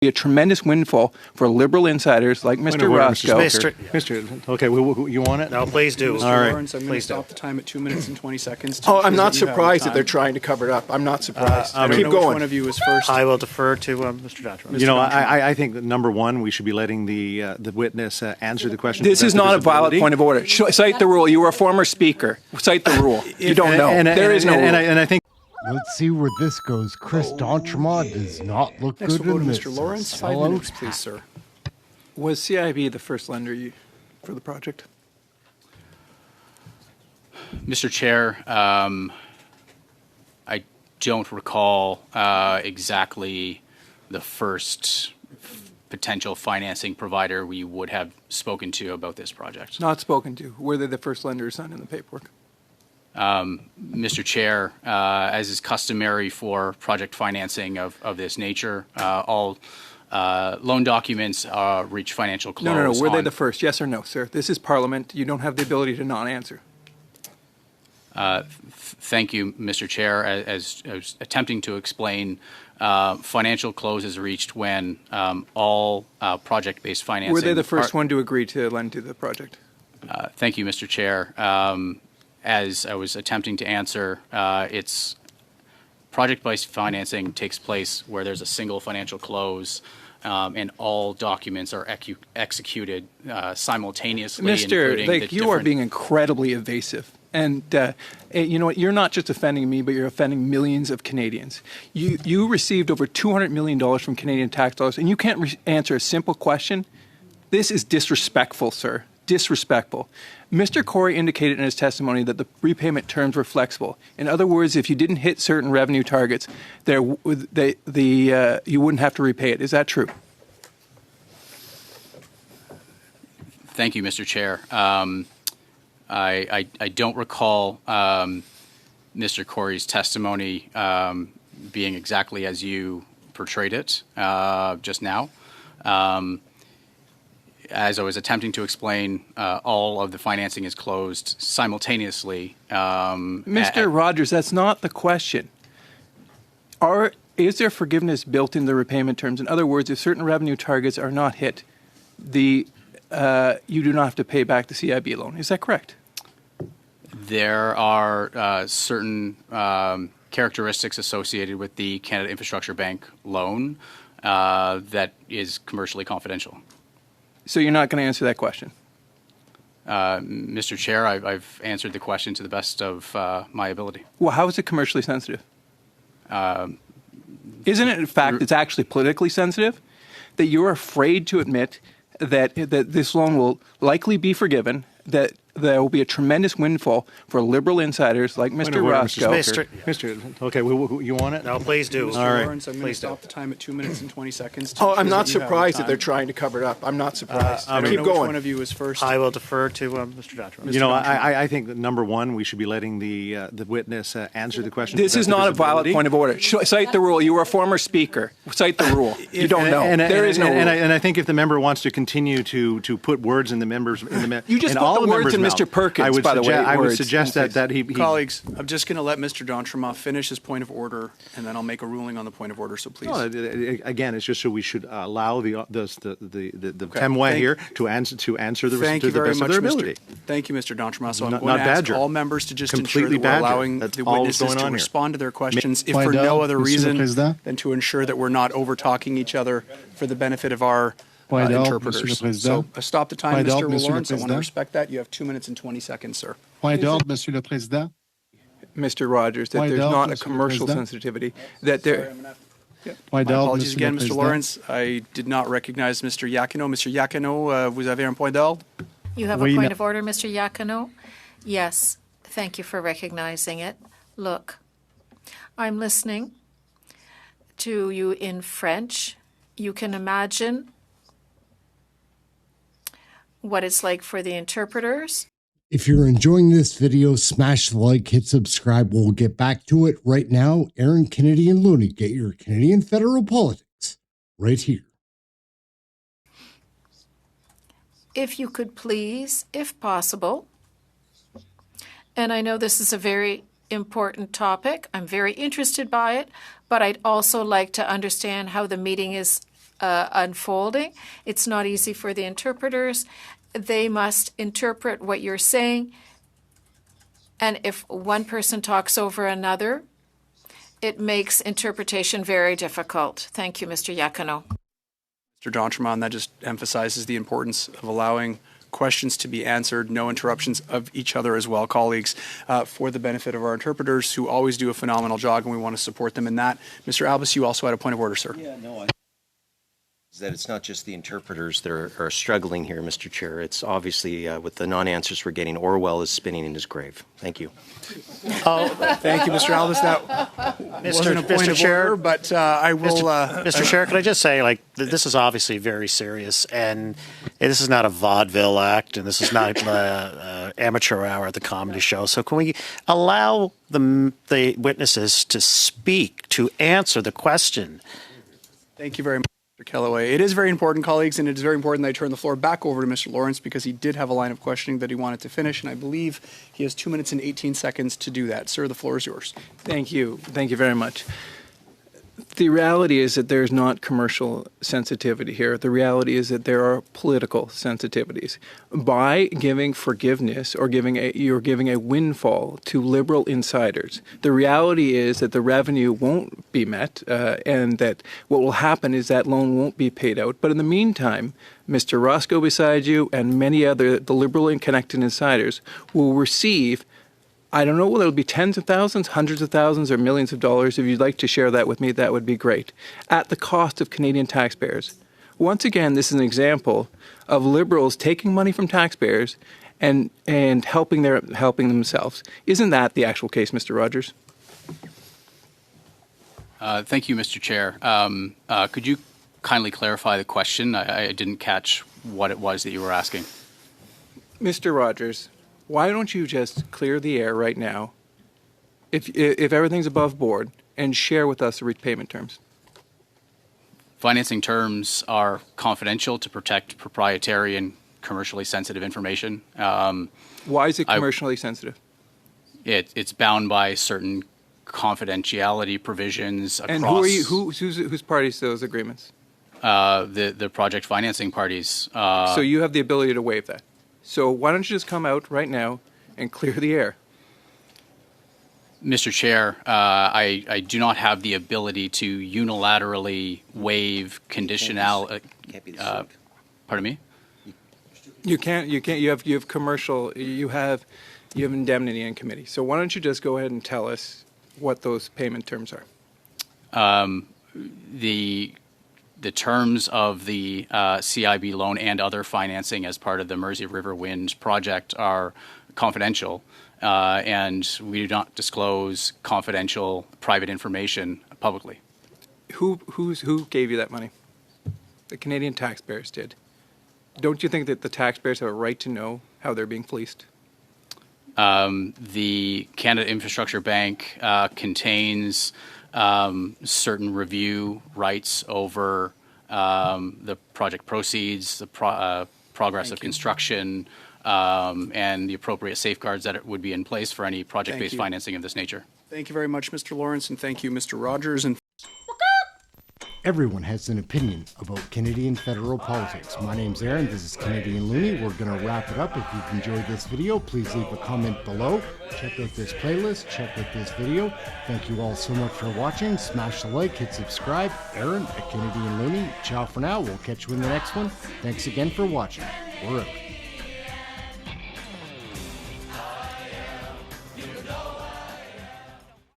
Be a tremendous windfall for liberal insiders like Mr. Roscoe. Mr. Okay, you want it? No, please do. All right. Lawrence, I'm going to stop the time at 2 minutes and 20 seconds. Oh, I'm not surprised that they're trying to cover it up. I'm not surprised. Keep going. Which one of you is first? I will defer to Mr. Joshua. You know, I think that number one, we should be letting the witness answer the question. This is not a valid point of order. Cite the rule. You were a former speaker. Cite the rule. You don't know. There is no rule. And I think. Let's see where this goes. Chris d'Entremont does not look Next good we'll in go this. to Mr. Lawrence. 5 minutes, please, sir. Was CIB the first lender for the project? Mr. Chair, I don't recall exactly the first potential financing provider we would have spoken to about this project. Not spoken to. Were they the first lender signed in the paperwork? Mr. Chair, as is customary for project financing of this nature, all loan documents reach financial close. No. Were they the first? Yes or no, sir? This is Parliament. You don't have the ability to not answer. Thank you, Mr. Chair. As I was attempting to explain, financial close is reached when all project-based financing. Were they the first one to agree to lend to the project? Thank you, Mr. Chair. As I was attempting to answer, it's project-based financing takes place where there's a single financial close and all documents are executed simultaneously. Mr. You are being incredibly evasive. And you know what? You're not just offending me, but you're offending millions of Canadians. You received over $200 million from Canadian tax dollars, and you can't answer a simple question? This is disrespectful, sir. Disrespectful. Mr. Corey indicated in his testimony that the repayment terms were flexible. In other words, if you didn't hit certain revenue targets, you wouldn't have to repay it. Is that true? Thank you, Mr. Chair. I don't recall Mr. Corey's testimony being exactly as you portrayed it just now. As I was attempting to explain, all of the financing is closed simultaneously. Mr. Rogers, that's not the question. Is there forgiveness built in the repayment terms? In other words, if certain revenue targets are not hit, you do not have to pay back the CIB loan. Is that correct? There are certain characteristics associated with the Canada Infrastructure Bank loan that is commercially confidential. So you're not going to answer that question? Mr. Chair, I've answered the question to the best of my ability. Well, how is it commercially sensitive? Isn't it, in fact, it's actually politically sensitive? That you're afraid to admit that this loan will likely be forgiven, that there will be a tremendous windfall for liberal insiders like Mr. Roscoe. Mr. Okay, you want it? No, please do. Mr. All right. Lawrence, I'm going to stop the time at 2 minutes and 20 seconds. Oh, I'm not surprised that they're trying to cover it up. I'm not surprised. Keep Which going. one of you is first? I will defer to Mr. Joshua. You know, I think that number one, we should be letting the witness answer the question. This is not a valid point of order. Cite the rule. You were a former speaker. Cite the rule. You don't know. There is no rule. And I think if the member wants to continue to put words in the members, you just put the words in Mr. Perkins. By the way, I would suggest that he Colleagues, I'm just going to let Mr. d'Entremont finish his point of order, and then I'll make a ruling on the point of order. So please. No, again, it's just so we should allow the témoin here to answer the Thank you to the very best much, of their ability. Thank you, Mr. d'Entremont. So I'm Not going to ask badger. all members to just Completely ensure that we're badger. allowing That's the all that's witnesses going to on here. respond to their questions, if Point for no out, other Monsieur le reason Président. than to ensure that we're not over-talking each other for the benefit of our Point out, interpreters. Monsieur le So Président. stop the time, Point out, Mr. Monsieur le Lawrence. I want to Président. respect that. You have 2 minutes and 20 seconds, sir. Point d'ordre, Monsieur le Président. Mr. Rogers, that Point there's d'ordre, not a Monsieur le commercial Président. sensitivity. That there. Point My d'ordre, apologies Monsieur again, le Mr. Président. Lawrence. I did not recognize Mr. Iacchino. Mr. Iacchino, vous avez un point d'ordre? You have Oui, a point ma- of order, Mr. Iacchino? Yes, thank you for recognizing it. Look, I'm listening to you in French. You can imagine what it's like for the interpreters. If you're enjoying this video, smash the like, hit subscribe. We'll get back to it right now. Aaron Kennedy and Looney, get your Canadian federal politics right here. If you could please, if possible, and I know this is a very important topic, I'm very interested by it, but I'd also like to understand how the meeting is unfolding. It's not easy for the interpreters. They must interpret what you're saying. And if one person talks over another, it makes interpretation very difficult. Thank you, Mr. Iacono. Mr. D'Entremont, that just emphasizes the importance of allowing questions to be answered, no interruptions of each other as well, colleagues, for the benefit of our interpreters who always do a phenomenal job, and we want to support them in that. Mr. Albus, you also had a point of order, sir. Yeah, no, that it's not just the interpreters that are struggling here, Mr. Chair. It's obviously with the non-answers we're getting, Orwell is spinning in his grave. Thank you. Oh, thank you, Mr. Albus. That wasn't a point of order, but I will... Mr. Chair, could I just say, like, this is obviously very serious, and this is not a vaudeville act, and this is not amateur hour at the comedy show. So can we allow the witnesses to speak, to answer the question? Thank you very much, Mr. Kellaway. It is very important, colleagues, and it is very important that I turn the floor back over to Mr. Lawrence because he did have a line of questioning that he wanted to finish, and I believe he has 2 minutes and 18 seconds to do that. Sir, the floor is yours. Thank you. Thank you very much. The reality is that there's not commercial sensitivity here. The reality is that there are political sensitivities. By giving forgiveness or you're giving a windfall to liberal insiders, the reality is that the revenue won't be met and that what will happen is that loan won't be paid out. But in the meantime, Mr. Roscoe beside you and many other, the liberal and connected insiders will receive, I don't know whether it'll be tens of thousands, hundreds of thousands, or millions of dollars. If you'd like to share that with me, that would be great. At the cost of Canadian taxpayers. Once again, this is an example of liberals taking money from taxpayers and helping themselves. Isn't that the actual case, Mr. Rogers? Thank you, Mr. Chair. Could you kindly clarify the question? I didn't catch what it was that you were asking. Mr. Rogers, why don't you just clear the air right now, if everything's above board, and share with us the repayment terms? Financing terms are confidential to protect proprietary and commercially sensitive information. Why is it commercially sensitive? It's bound by certain confidentiality provisions across. And who are you? Whose parties to those agreements? The project financing parties. So you have the ability to waive that. So why don't you just come out right now and clear the air? Mr. Chair, I do not have the ability to unilaterally waive conditional. Pardon me? You can't. You have commercial. You have indemnity in committee. So why don't you just go ahead and tell us what those payment terms are? The terms of the CIB loan and other financing as part of the Mersey River Wind project are confidential, and we do not disclose confidential private information publicly. Who gave you that money? The Canadian taxpayers did. Don't you think that the taxpayers have a right to know how they're being fleeced? The Canada Infrastructure Bank contains certain review rights over the project proceeds, the progress of construction, and the appropriate safeguards that would be in place for any project-based financing of this nature. Thank you very much, Mr. Lawrence, and thank you, Mr. Rogers. And Everyone has an opinion about Canadian federal politics. My name's Aaron, this is Canadian Looney. We're going to wrap it up. If you've enjoyed this video, please leave a comment below. Check out this playlist, check out this video. Thank you all so much for watching. Smash the like, hit subscribe. Aaron at Canadian Looney. Ciao for now. We'll catch you in the next one. Thanks again for watching. We're out.